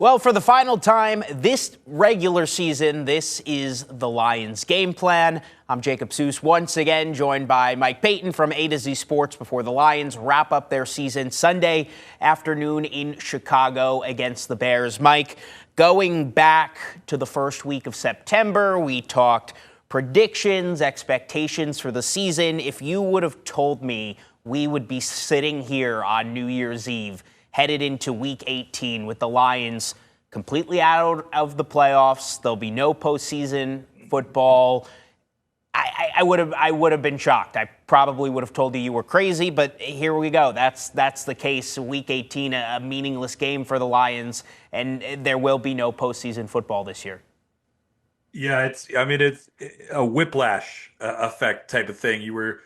Well, for the final time this regular season, this is the Lions game plan. I'm Jacob Seuss, once again joined by Mike Payton from A to Z Sports before the Lions wrap up their season Sunday afternoon in Chicago against the Bears. Mike, going back to the first week of September, we talked predictions, expectations for the season. If you would have told me we would be sitting here on New Year's Eve headed into Week 18 with the Lions completely out of the playoffs, there'll be no postseason football, I would have been shocked. I probably would have told you were crazy, but here we go. That's the case. Week 18, a meaningless game for the Lions, and there will be no postseason football this year. Yeah, it's a whiplash effect type of thing. You were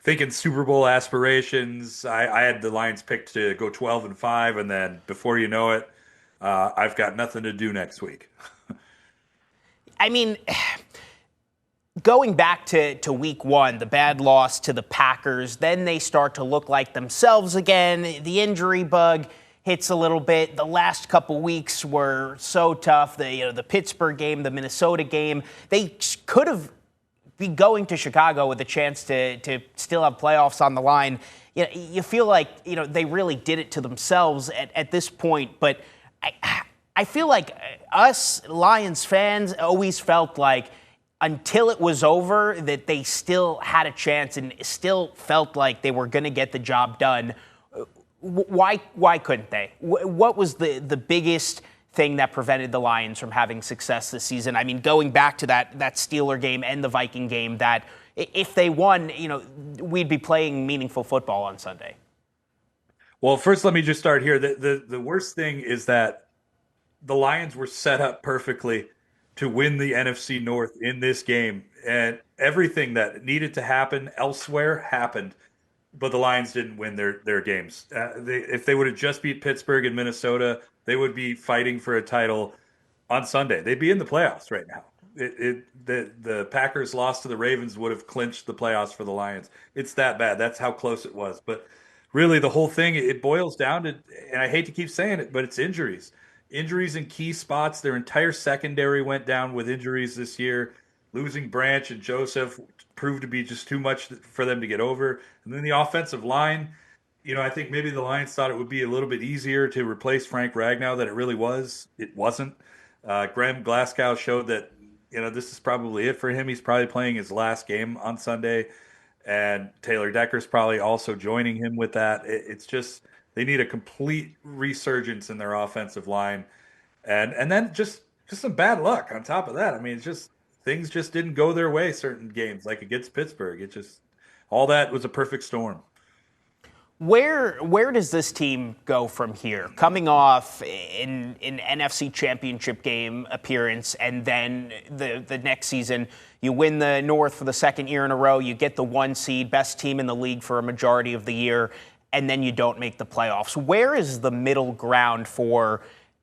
thinking Super Bowl aspirations. I had the Lions picked to go 12-5, and then before you know it, I've got nothing to do next week. I mean, going back to week one, the bad loss to the Packers, then they start to look like themselves again. The injury bug hits a little bit. The last couple weeks were so tough. The Pittsburgh game, the Minnesota game, they could have been going to Chicago with a chance to still have playoffs on the line. You feel like they really did it to themselves at this point. But I feel like us Lions fans always felt like until it was over that they still had a chance and still felt like they were going to get the job done. Why couldn't they? What was the biggest thing that prevented the Lions from having success this season? I mean, going back to that Steeler game and the Viking game, that if they won, we'd be playing meaningful football on Sunday. Well, first, let me just start here. The worst thing is that the Lions were set up perfectly to win the NFC North in this game, and everything that needed to happen elsewhere happened. But the Lions didn't win their games. If they would have just beat Pittsburgh and Minnesota, they would be fighting for a title on Sunday. They'd be in the playoffs right now. The Packers' loss to the Ravens would have clinched the playoffs for the Lions. It's that bad. That's how close it was. But really, the whole thing, it boils down to, and I hate to keep saying it, but it's injuries. Injuries in key spots. Their entire secondary went down with injuries this year. Losing Branch and Joseph proved to be just too much for them to get over. And then the offensive line, I think maybe the Lions thought it would be a little bit easier to replace Frank Ragnow than it really was. It wasn't. Graham Glasgow showed that, this is probably it for him. He's probably playing his last game on Sunday. And Taylor Decker's probably also joining him with that. It's just they need a complete resurgence in their offensive line. And then just some bad luck on top of that. I mean, it's just things just didn't go their way certain games, like against Pittsburgh. It just, all that was a perfect storm. Where does this team go from here? Coming off an NFC Championship game appearance, and then the next season, you win the North for the second year in a row, you get the 1 seed, best team in the league for a majority of the year, and then you don't make the playoffs. Where is the middle ground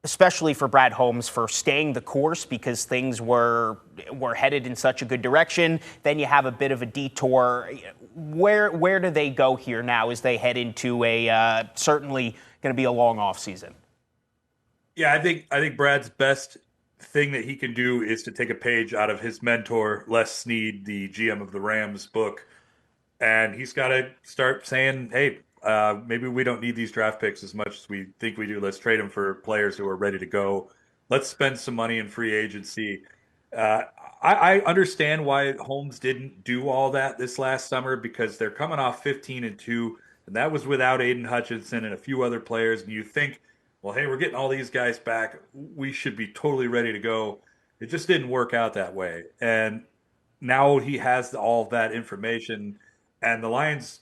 especially for Brad Holmes, for staying the course because things were headed in such a good direction? Then you have a bit of a detour. Where do they go here now as they head into a certainly going to be a long off season? Yeah, I think Brad's best thing that he can do is to take a page out of his mentor Les Snead, the GM of the Rams, book, and he's got to start saying, "Hey, maybe we don't need these draft picks as much as we think we do. Let's trade them for players who are ready to go. Let's spend some money in free agency." I understand why Holmes didn't do all that this last summer, because they're coming off 15-2, and that was without Aiden Hutchinson and a few other players. And you think, well, hey, we're getting all these guys back. We should be totally ready to go. It just didn't work out that way. And now he has all that information, and the Lions,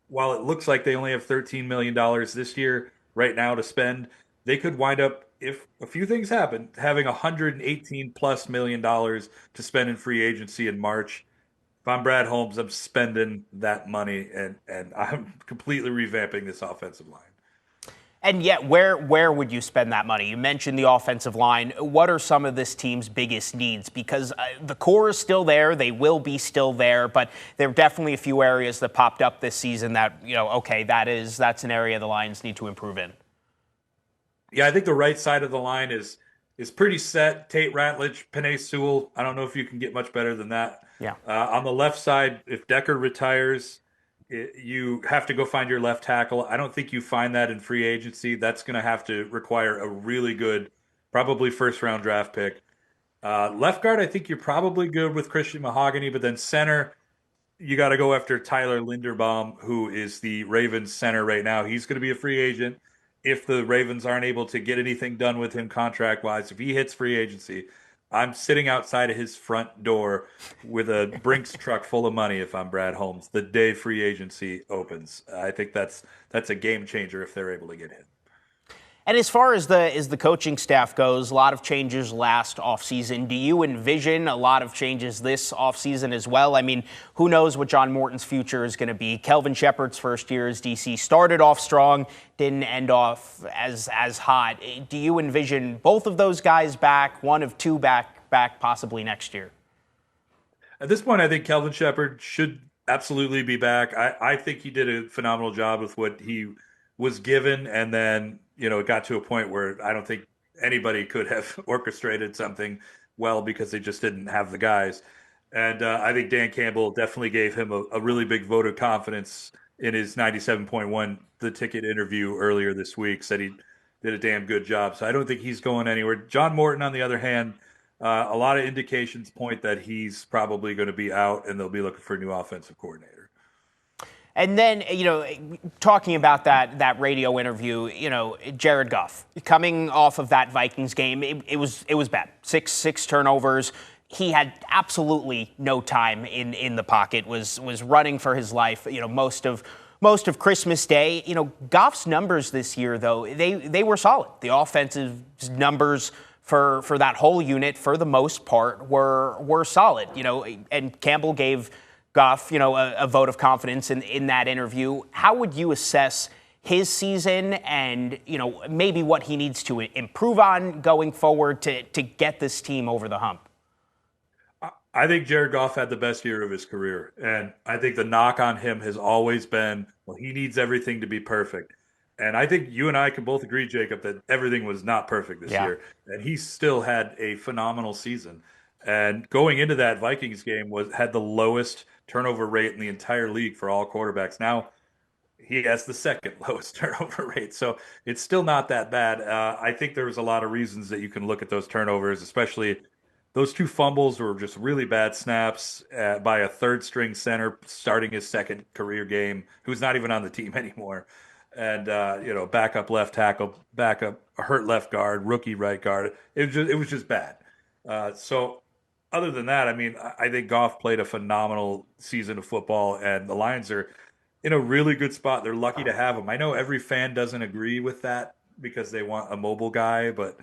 while it looks like they only have $13 million this year right now to spend, they could wind up, if a few things happen, having $118+ million to spend in free agency in March. If I'm Brad Holmes, I'm spending that money, and I'm completely revamping this offensive line. And yet, where would you spend that money? You mentioned the offensive line. What are some of this team's biggest needs? Because the core is still there. They will be still there. But there are definitely a few areas that popped up this season that, okay, that's an area the Lions need to improve in. Yeah, I think the right side of the line is pretty set. Tate Ratledge, Penei Sewell. I don't know if you can get much better than that. Yeah. On the left side, if Decker retires, you have to go find your left tackle. I don't think you find that in free agency. That's going to have to require a really good, probably first round draft pick. Left guard, I think you're probably good with Christian Mahogany, but then center, you got to go after Tyler Linderbaum, who is the Ravens center right now. He's going to be a free agent. If the Ravens aren't able to get anything done with him contract wise, if he hits free agency, I'm sitting outside of his front door with a Brinks truck full of money if I'm Brad Holmes the day free agency opens. I think that's a game changer if they're able to get him. And as far as the coaching staff goes, a lot of changes last offseason. Do you envision a lot of changes this offseason as well? I mean, who knows what John Morton's future is going to be? Kelvin Shepard's first year as DC started off strong, didn't end off as hot. Do you envision both of those guys back, one of two back possibly next year? At this point, I think Kelvin Shepard should absolutely be back. I think he did a phenomenal job with what he was given, and then it got to a point where I don't think anybody could have orchestrated something well because they just didn't have the guys. And I think Dan Campbell definitely gave him a really big vote of confidence in his 97.1 The Ticket interview earlier this week. Said he did a damn good job. So I don't think he's going anywhere. John Morton, on the other hand, a lot of indications point that he's probably going to be out, and they'll be looking for a new offensive coordinator. And then, talking about that radio interview, Jared Goff coming off of that Vikings game, it was bad. Six turnovers. He had absolutely no time in the pocket. Was running for his life. Most of Christmas Day. Goff's numbers this year, though, they were solid. The offensive numbers for that whole unit, for the most part, were solid. And Campbell gave Goff, a vote of confidence in that interview. How would you assess his season and, maybe what he needs to improve on going forward to get this team over the hump? I think Jared Goff had the best year of his career. And I think the knock on him has always been, well, he needs everything to be perfect. And I think you and I can both agree, Jacob, that everything was not perfect this year. And he still had a phenomenal season. And going into that Vikings game had the lowest turnover rate in the entire league for all quarterbacks. Now he has the second lowest turnover rate, so it's still not that bad. I think there was a lot of reasons that you can look at those turnovers, especially those two fumbles were just really bad snaps by a third string center starting his second career game, who's not even on the team anymore. And backup left tackle, backup hurt left guard, rookie right guard. It was just bad. So other than that, I mean, I think Goff played a phenomenal season of football, and the Lions are in a really good spot. They're lucky to have him. I know every fan doesn't agree with that because they want a mobile guy, but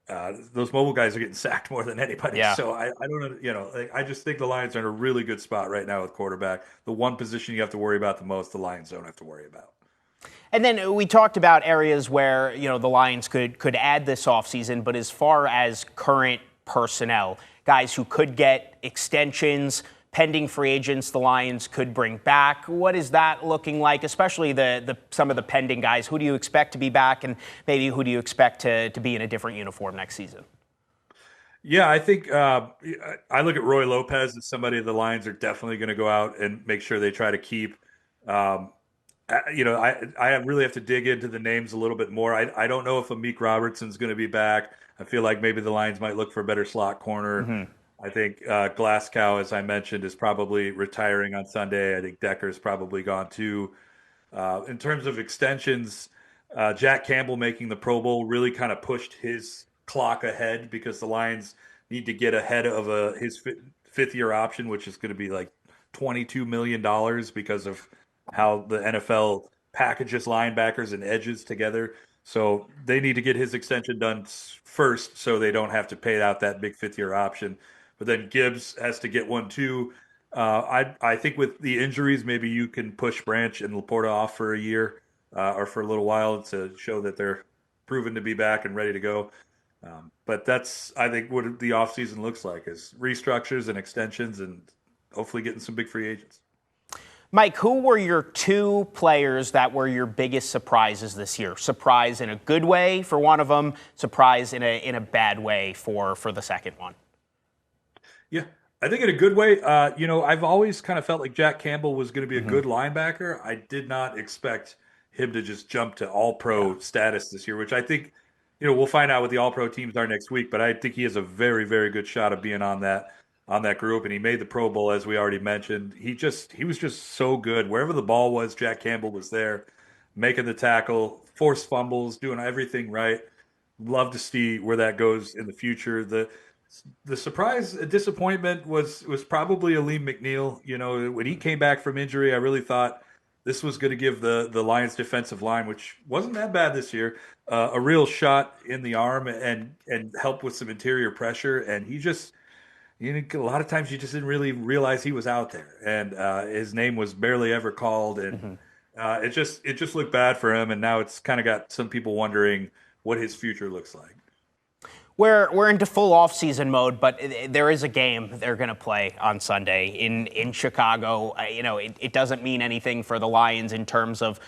those mobile guys are getting sacked more than anybody. Yeah. So I don't I just think the Lions are in a really good spot right now with quarterback. The one position you have to worry about the most, the Lions don't have to worry about. And then we talked about areas where, the Lions could add this offseason, but as far as current personnel, guys who could get extensions, pending free agents the Lions could bring back. What is that looking like, especially some of the pending guys? Who do you expect to be back, and maybe who do you expect to be in a different uniform next season? Yeah, I think I look at Roy Lopez as somebody the Lions are definitely going to go out and make sure they try to keep. I really have to dig into the names a little bit more. I don't know if Amik Robertson's going to be back. I feel like maybe the Lions might look for a better slot corner. Mm-hmm. I think Glasgow, as I mentioned, is probably retiring on Sunday. I think Decker's probably gone too. In terms of extensions, Jack Campbell making the Pro Bowl really kind of pushed his clock ahead because the Lions need to get ahead of his fifth-year option, which is going to be like $22 million because of how the NFL packages linebackers and edges together. So they need to get his extension done first so they don't have to pay out that big fifth-year option. But then Gibbs has to get one too. I think with the injuries, maybe you can push Branch and Laporta off for a year or for a little while to show that they're proven to be back and ready to go. But that's, I think, what the offseason looks like is restructures and extensions and hopefully getting some big free agents. Mike, who were your two players that were your biggest surprises this year? Surprise in a good way for one of them, surprise in a bad way for the second one. Yeah, I think in a good way. I've always kind of felt like Jack Campbell was going to be a Hmm. good linebacker. I did not expect him to just jump to All Yeah. Pro status this year, which I think, we'll find out what the All Pro teams are next week. But I think he has a very, very good shot of being on that group, and he made the Pro Bowl as we already mentioned. He was just so good wherever the ball was. Jack Campbell was there, making the tackle, forced fumbles, doing everything right. Love to see where that goes in the future. The surprise disappointment was probably Aleem McNeil. When he came back from injury, I really thought this was going to give the Lions defensive line, which wasn't that bad this year, a real shot in the arm and help with some interior pressure. And he just, a lot of times you just didn't really realize he was out there, and his name was barely ever called, and Hmm. it just looked bad for him. And now it's kind of got some people wondering what his future looks like. We're into full off-season mode, but there is a game they're going to play on Sunday in Chicago. It doesn't mean anything for the Lions in terms of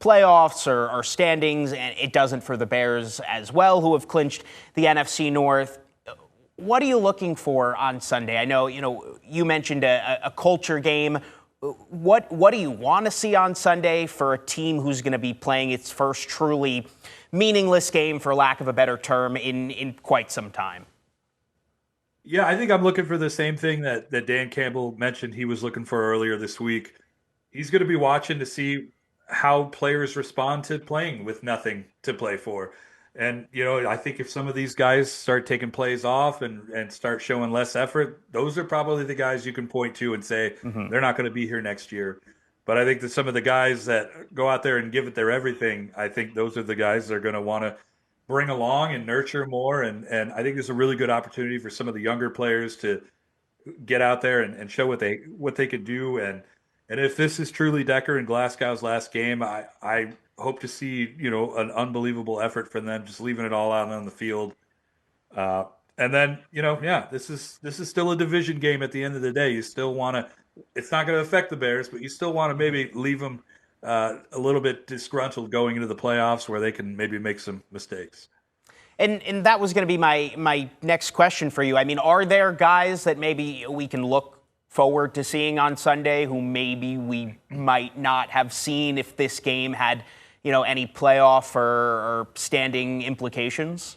playoffs or standings, and it doesn't for the Bears as well, who have clinched the NFC North. What are you looking for on Sunday? I know you mentioned a culture game. What do you want to see on Sunday for a team who's going to be playing its first truly meaningless game, for lack of a better term, in quite some time? Yeah, I think I'm looking for the same thing that Dan Campbell mentioned he was looking for earlier this week. He's going to be watching to see how players respond to playing with nothing to play for. And, I think if some of these guys start taking plays off and start showing less effort, those are probably the guys you can point to and say Hmm. they're not going to be here next year. But I think that some of the guys that go out there and give it their everything, I think those are the guys that are going to want to bring along and nurture more. And I think there's a really good opportunity for some of the younger players to get out there and show what they could do. And if this is truly Decker and Glasgow's last game, I hope to see an unbelievable effort from them, just leaving it all out on the field. Uh, and then yeah, this is still a division game at the end of the day. You still want to. It's not going to affect the Bears, but you still want to maybe leave them a little bit disgruntled going into the playoffs, where they can maybe make some mistakes. And that was going to be my next question for you. I mean, are there guys that maybe we can look forward to seeing on Sunday who maybe we might not have seen if this game had, any playoff or standing implications?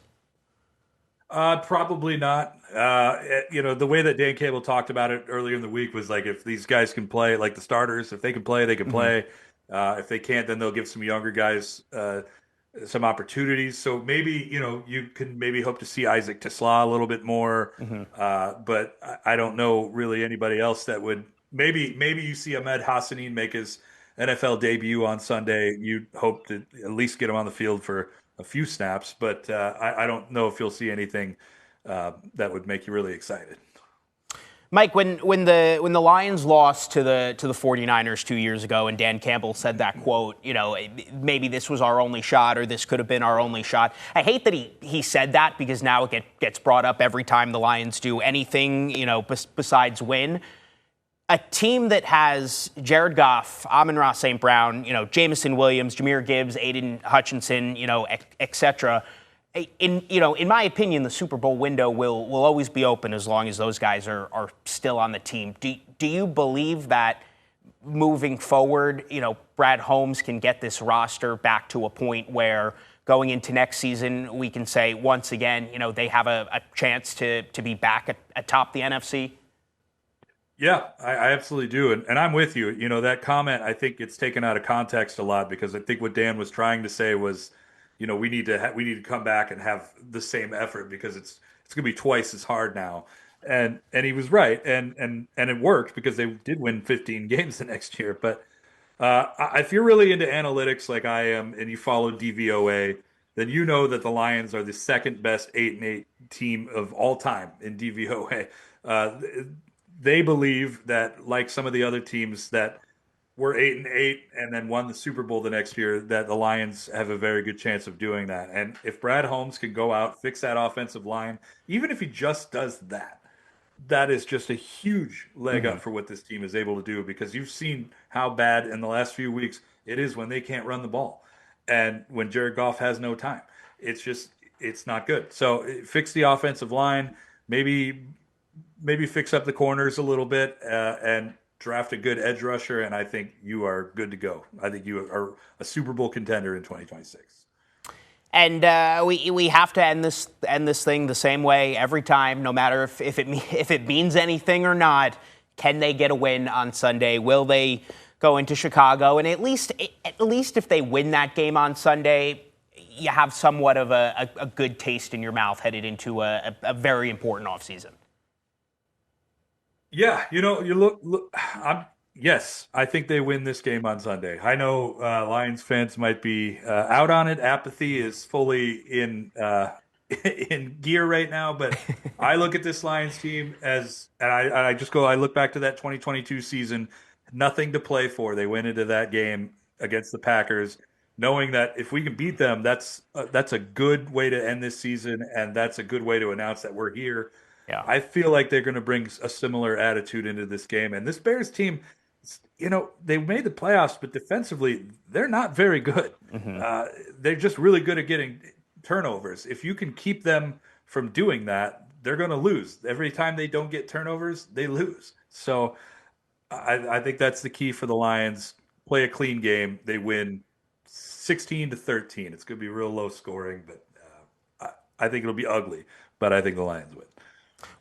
Probably not. The way that Dan Campbell talked about it earlier in the week was like, if these guys can play, like the starters, if they can play, they can Hmm. play. If they can't, then they'll give some younger guys some opportunities. So maybe, you can maybe hope to see Isaac Tesla a little bit more. Hmm. But I don't know really anybody else that would. Maybe you see Ahmed Hassanin make his NFL debut on Sunday. You'd hope to at least get him on the field for a few snaps, but I don't know if you'll see anything that would make you really excited. Mike, when the Lions lost to the 49ers 2 years ago, and Dan Campbell said that quote, maybe this was our only shot, or this could have been our only shot. I hate that he said that, because now it gets brought up every time the Lions do anything, besides win. A team that has Jared Goff, Amon-Ra St. Brown, Jameson Williams, Jahmyr Gibbs, Aiden Hutchinson, et cetera. In my opinion, the Super Bowl window will always be open as long as those guys are still on the team. Do you believe that moving forward, Brad Holmes can get this roster back to a point where going into next season, we can say once again, they have a chance to be back atop the NFC? Yeah, I absolutely do, and I'm with you. That comment, I think it's taken out of context a lot, because I think what Dan was trying to say was, we need to come back and have the same effort, because it's going to be twice as hard now. And he was right, and it worked, because they did win 15 games the next year. But if you're really into analytics like I am, and you follow DVOA, then you know that the Lions are the second best 8-8 team of all time in DVOA. Uh, they believe that, like some of the other teams that were 8-8 and then won the Super Bowl the next year, that the Lions have a very good chance of doing that. And if Brad Holmes can go out, fix that offensive line, even if he just does that, that is just a huge leg up for what this team is able to do, because you've seen how bad in the last few weeks it is when they can't run the ball and when Jared Goff has no time. It's not good. So fix the offensive line, maybe fix up the corners a little bit, and draft a good edge rusher, and I think you are good to go. I think you are a Super Bowl contender in 2026. And we have to end this thing the same way every time, no matter if it means anything or not. Can they get a win on Sunday? Will they go into Chicago? And at least if they win that game on Sunday, you have somewhat of a good taste in your mouth headed into a very important offseason. Yeah, you look. Yes, I think they win this game on Sunday. I know Lions fans might be out on it. Apathy is fully in in gear right now. But I look at this Lions team I look back to that 2022 season, nothing to play for. They went into that game against the Packers, knowing that if we can beat them, that's a good way to end this season, and that's a good way to announce that we're here. Yeah. I feel like they're going to bring a similar attitude into this game. And this Bears team, they made the playoffs, but defensively, they're not very good. They're just really good at getting turnovers. If you can keep them from doing that, they're going to lose. Every time they don't get turnovers, they lose. So I think that's the key for the Lions. Play a clean game. They win 16-13. It's going to be real low scoring, but I think it'll be ugly. But I think the Lions win.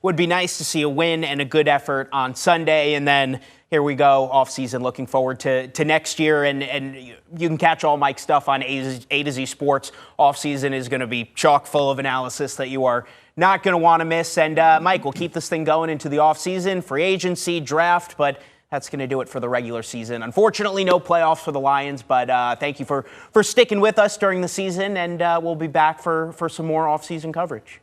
Would be nice to see a win and a good effort on Sunday, and then here we go, off season. Looking forward to next year, and you can catch all Mike's stuff on A to Z Sports. Off season is going to be chock full of analysis that you are not going to want to miss. And Mike, we'll keep this thing going into the off season, free agency, draft, but that's going to do it for the regular season. Unfortunately, no playoffs for the Lions, but thank you for sticking with us during the season, and we'll be back for some more off season coverage.